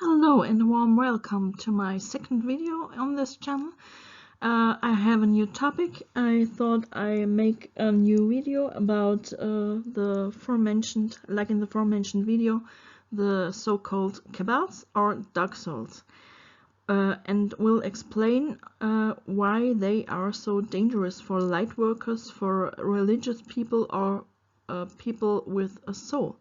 Hello and a warm welcome to my second video on this channel. I have a new topic. I thought I make a new video about the aforementioned, like in the aforementioned video, the so-called Cabals or dark souls, and will explain why they are so dangerous for light workers, for religious people, or people with a soul.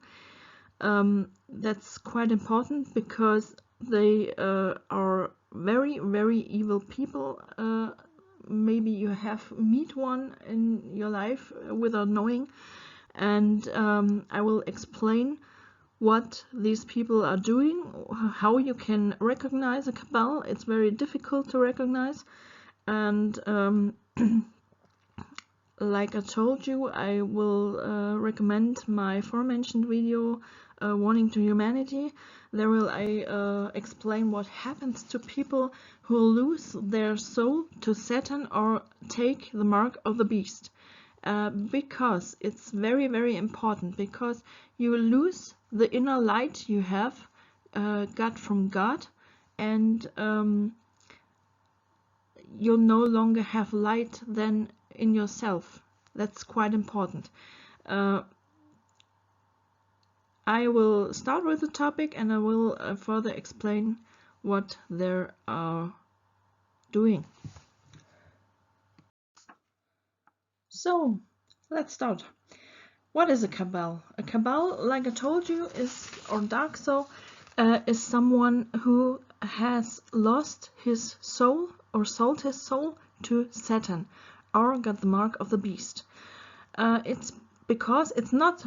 That's quite important because they are very evil people. Maybe you have meet one in your life without knowing, and I will explain what these people are doing, how you can recognize a cabal. It's very difficult to recognize, and like I told you, I will recommend my aforementioned video, Warning to Humanity. There will I explain what happens to people who lose their soul to Satan or take the mark of the beast. Because it's very important, because you lose the inner light you have got from God, and you no longer have light then in yourself. That's quite important. I will start with the topic and I will further explain what they are doing. So let's start. What is a cabal? A cabal, like I told you, is, or dark soul, is someone who has lost his soul or sold his soul to Satan, or got the mark of the beast. It's because it's not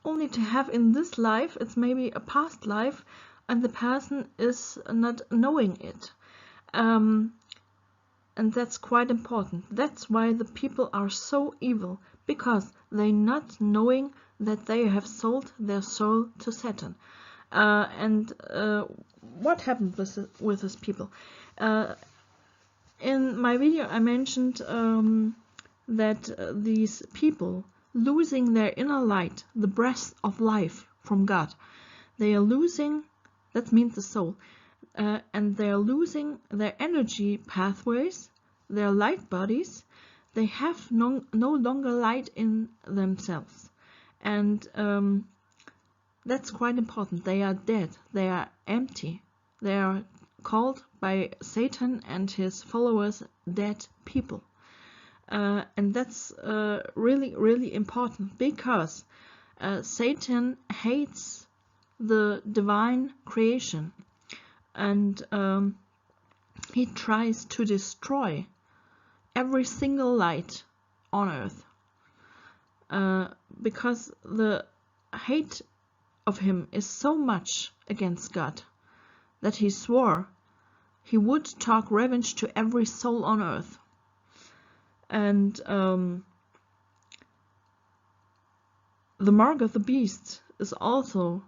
only to have in this life, it's maybe a past life, and the person is not knowing it. And that's quite important. That's why the people are so evil, because they not knowing that they have sold their soul to Satan. What happened with these people? In my video I mentioned that these people losing their inner light, the breath of life from God, they are losing, that means the soul, and they are losing their energy pathways, their light bodies. They have no longer light in themselves, and that's quite important. They are dead, they are empty, they are called by Satan and his followers dead people. And that's really important, because Satan hates the divine creation, and he tries to destroy every single light on earth, because the hate of him is so much against God that he swore he would talk revenge to every soul on earth. And the mark of the beast is also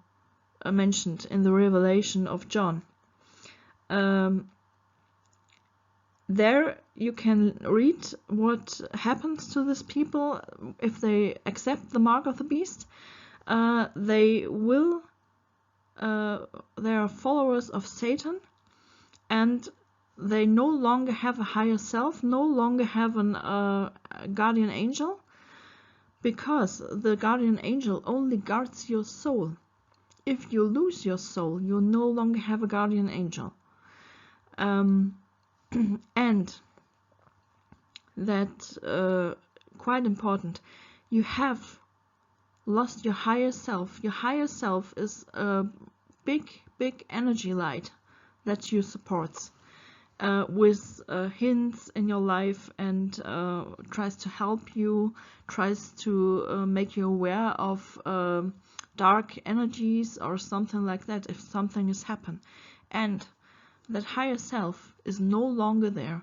mentioned in the Revelation of John. There you can read what happens to these people if they accept the mark of the beast. They are followers of Satan, and they no longer have a higher self, no longer have a guardian angel, because the guardian angel only guards your soul. If you lose your soul, you no longer have a guardian angel. And that's quite important. You have lost your higher self. Your higher self is a big energy light that you supports with hints in your life, and tries to help you, tries to make you aware of dark energies or something like that if something has happened. And that higher self is no longer there.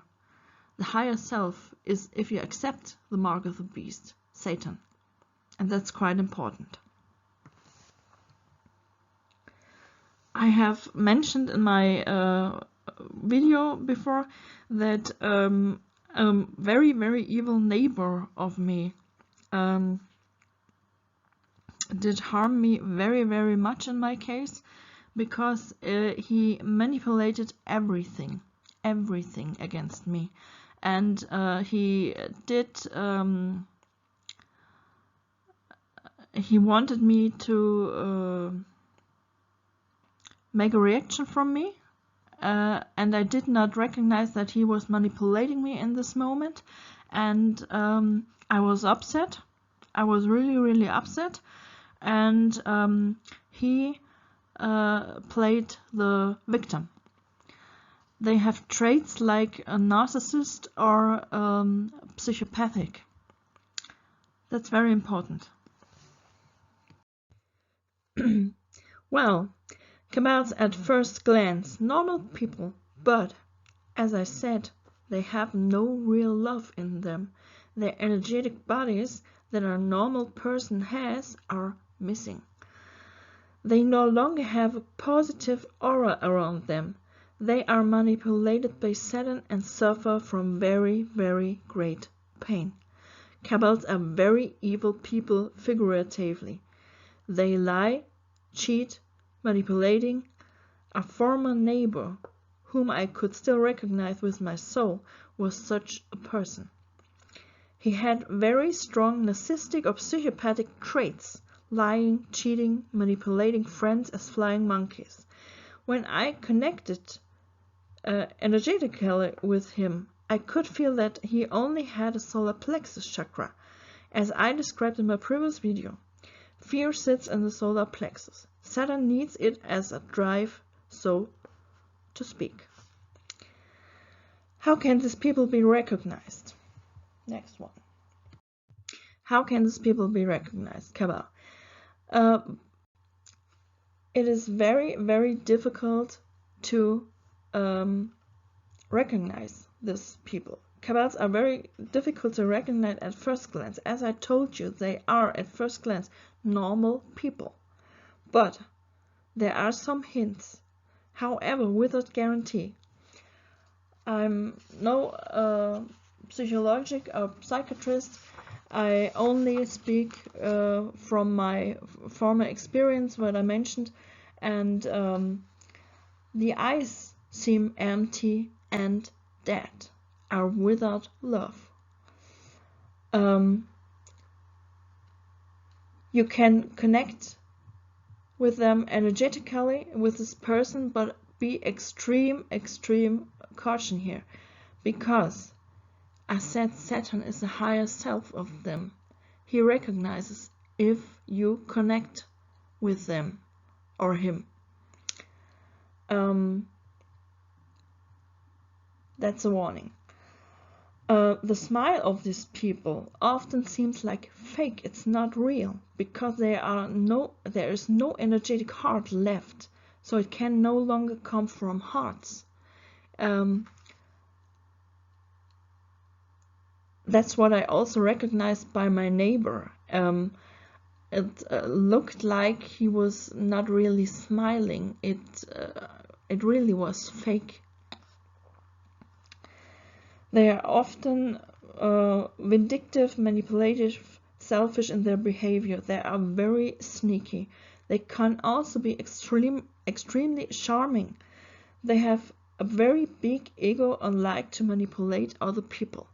The higher self is, if you accept the mark of the beast, Satan. And that's quite important. I have mentioned in my video before that a very evil neighbor of me did harm me very much in my case, because he manipulated everything against me, and he wanted me to make a reaction from me, and I did not recognize that he was manipulating me in this moment, and I was upset. I was really upset, and he played the victim. They have traits like a narcissist or psychopathic. That's very important. Well, Cabals at first glance, normal people, but, as I said, they have no real love in them. Their energetic bodies that a normal person has are missing. They no longer have a positive aura around them. They are manipulated by Satan and suffer from very great pain. Cabals are very evil people figuratively. They lie, cheat, manipulating. A former neighbor, whom I could still recognize with my soul, was such a person. He had very strong narcissistic or psychopathic traits, lying, cheating, manipulating friends as flying monkeys. When I connected energetically with him, I could feel that he only had a solar plexus chakra, as I described in my previous video. Fear sits in the solar plexus. Saturn needs it as a drive, so to speak. How can these people be recognized? Next one. How can these people be recognized? Cabal. It is very difficult to recognize these people. Cabals are very difficult to recognize at first glance. As I told you, they are at first glance normal people. But there are some hints. However, without guarantee. I'm no psychologist or psychiatrist. I only speak from my former experience, what I mentioned, and the eyes seem empty and dead, are without love. You can connect with them energetically with this person, but be extreme caution here, because I said Saturn is the higher self of them. He recognizes if you connect with them or him. That's a warning. The smile of these people often seems like fake. It's not real, because there is no energetic heart left, so it can no longer come from hearts. That's what I also recognized by my neighbor. It looked like he was not really smiling. It really was fake. They are often vindictive, manipulative, selfish in their behavior. They are very sneaky. They can also be extremely charming. They have a very big ego and like to manipulate other people.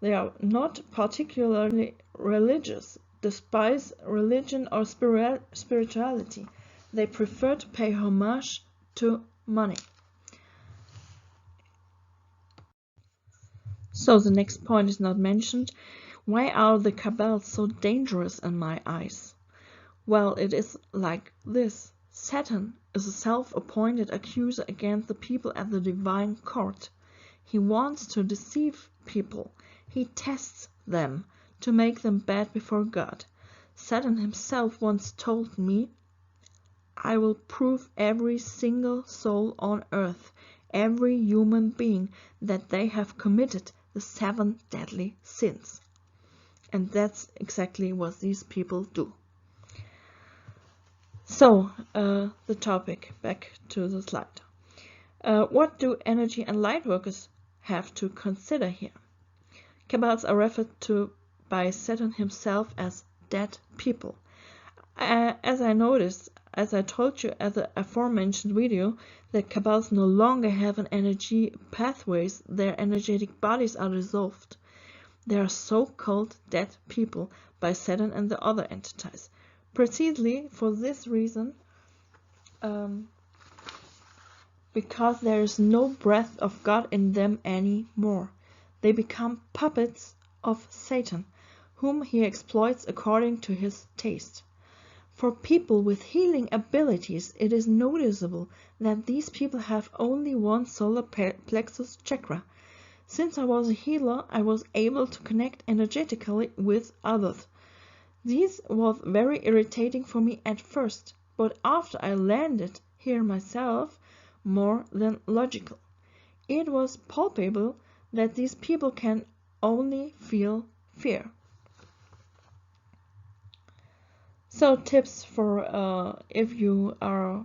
They are not particularly religious, despise religion or spirituality. They prefer to pay homage to money. So the next point is not mentioned. Why are the Cabals so dangerous in my eyes? Well, it is like this. Saturn is a self-appointed accuser against the people at the divine court. He wants to deceive people. He tests them to make them bad before God. Saturn himself once told me, I will prove every single soul on earth, every human being, that they have committed the 7 deadly sins. And that's exactly what these people do. So, the topic, back to the slide. What do energy and light workers have to consider here? Cabals are referred to by Saturn himself as dead people. As I noticed, as I told you at the aforementioned video, that Cabals no longer have an energy pathways, their energetic bodies are dissolved. They are so-called dead people by Saturn and the other entities. Precisely for this reason, because there is no breath of God in them anymore. They become puppets of Satan, whom he exploits according to his taste. For people with healing abilities, it is noticeable that these people have only one solar plexus chakra. Since I was a healer, I was able to connect energetically with others. This was very irritating for me at first, but after I landed here myself, more than logical. It was palpable that these people can only feel fear. So tips for if you are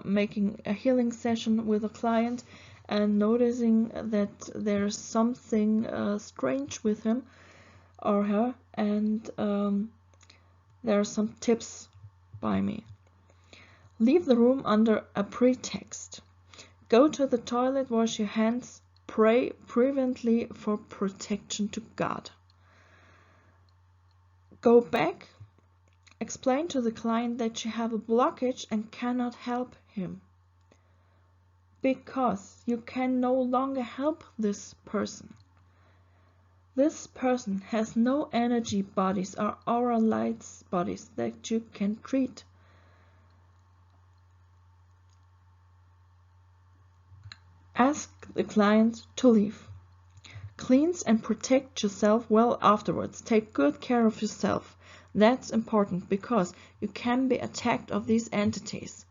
making a healing session with a client and noticing that there's something strange with him or her, and there are some tips by me. Leave the room under a pretext. Go to the toilet, wash your hands, pray fervently for protection to God. Go back, explain to the client that you have a blockage and cannot help him, because you can no longer help this person. This person has no energy bodies or aura lights bodies that you can treat. Ask the client to leave. Cleanse and protect yourself well afterwards. Take good care of yourself. That's important because you can be attacked of these entities.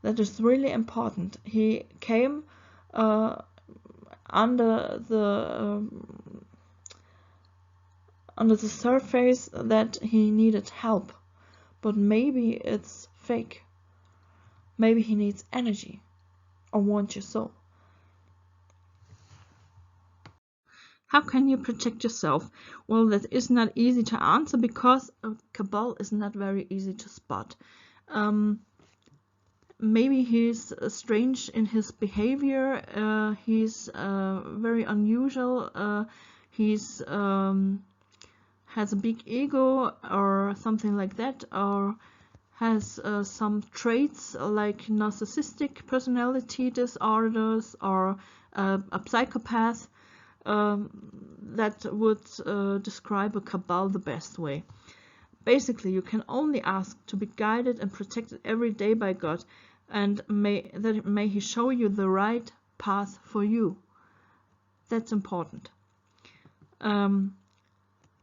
That is really important. He came under the surface that he needed help, but maybe it's fake. Maybe he needs energy or wants your soul. How can you protect yourself? Well, that is not easy to answer because Cabal is not very easy to spot. Maybe he's strange in his behavior, he's very unusual, he's has a big ego or something like that, or has some traits like narcissistic personality disorders or a psychopath. That would describe a Cabal the best way. Basically, you can only ask to be guided and protected every day by God, and may He show you the right path for you. That's important.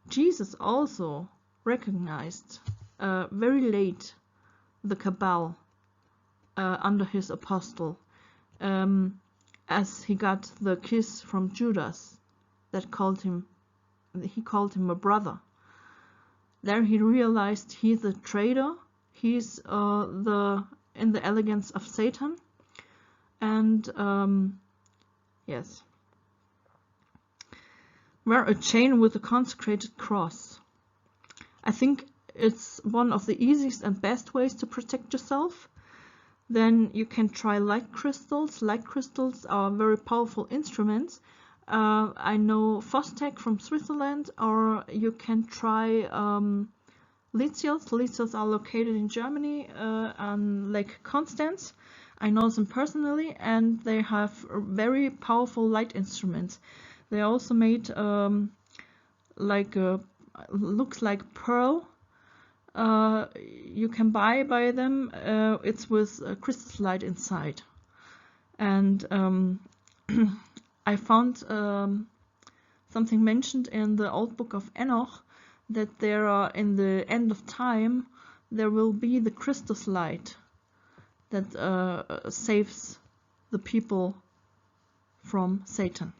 Jesus also recognized very late the Cabal under his apostle, as he got the kiss from Judas that he called him a brother. There he realized he's a traitor, he's in the elegance of Satan, and yes. Wear a chain with a consecrated cross. I think it's one of the easiest and best ways to protect yourself. Then you can try light crystals. Light crystals are very powerful instruments. I know Fostec from Switzerland, or you can try lithios. Lithios are located in Germany on Lake Constance. I know them personally, and they have very powerful light instruments. They also made looks like pearl. You can buy them. It's with crystal light inside, and I found something mentioned in the old book of Enoch that there are, in the end of time, there will be the crystal light that saves the people from Satan.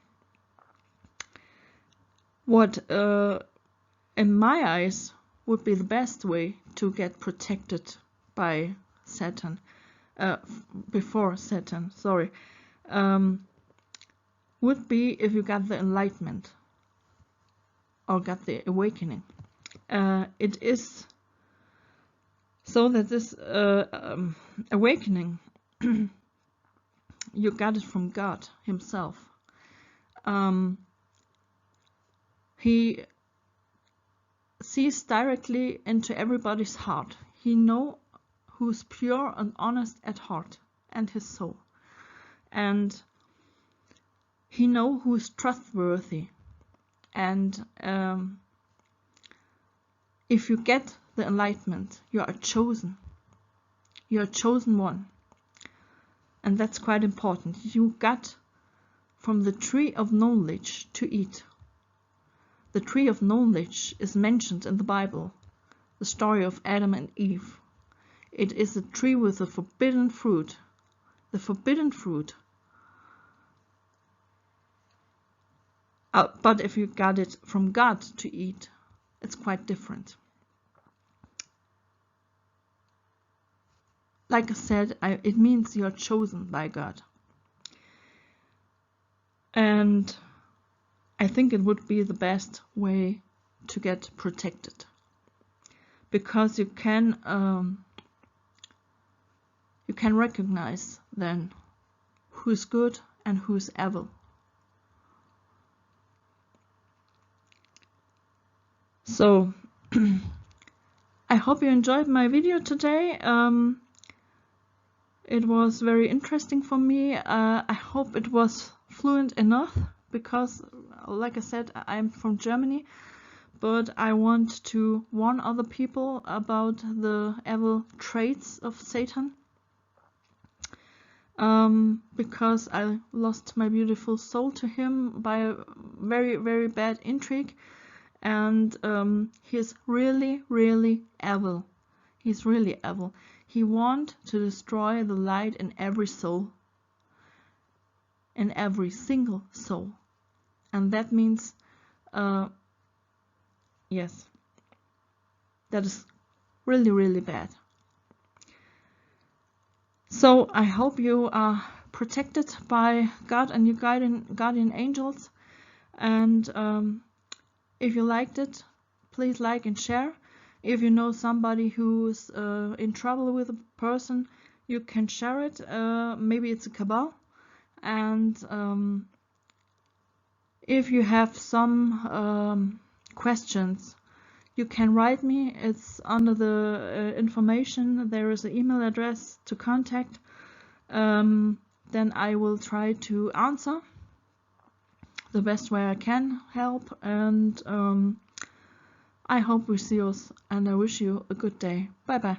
What in my eyes would be the best way to get protected by Satan, before Satan, sorry, would be if you got the enlightenment or got the awakening. It is So that this awakening, you got it from God himself. He sees directly into everybody's heart. He knows who's pure and honest at heart and his soul. And he knows who's trustworthy. And if you get the enlightenment, you are chosen. You are chosen one. And that's quite important. You got from the tree of knowledge to eat. The tree of knowledge is mentioned in the Bible, the story of Adam and Eve. It is a tree with a forbidden fruit. The forbidden fruit. But if you got it from God to eat, it's quite different. Like I said, it means you're chosen by God. And I think it would be the best way to get protected. Because you can recognize then who's good and who's evil. So I hope you enjoyed my video today. It was very interesting for me. I hope it was fluent enough, because like I said, I'm from Germany, but I want to warn other people about the evil traits of Satan. Because I lost my beautiful soul to him by a very, very bad intrigue. And he's really, really evil. He's really evil. He wants to destroy the light in every soul. In every single soul. And that means, yes, that is really, really bad. So I hope you are protected by God and your guardian angels. And if you liked it, please like and share. If you know somebody who's in trouble with a person, you can share it. Maybe it's a Cabal. And if you have some questions, you can write me. It's under the information. There is an email address to contact. Then I will try to answer the best way I can help. And I hope we see us, and I wish you a good day. Bye bye.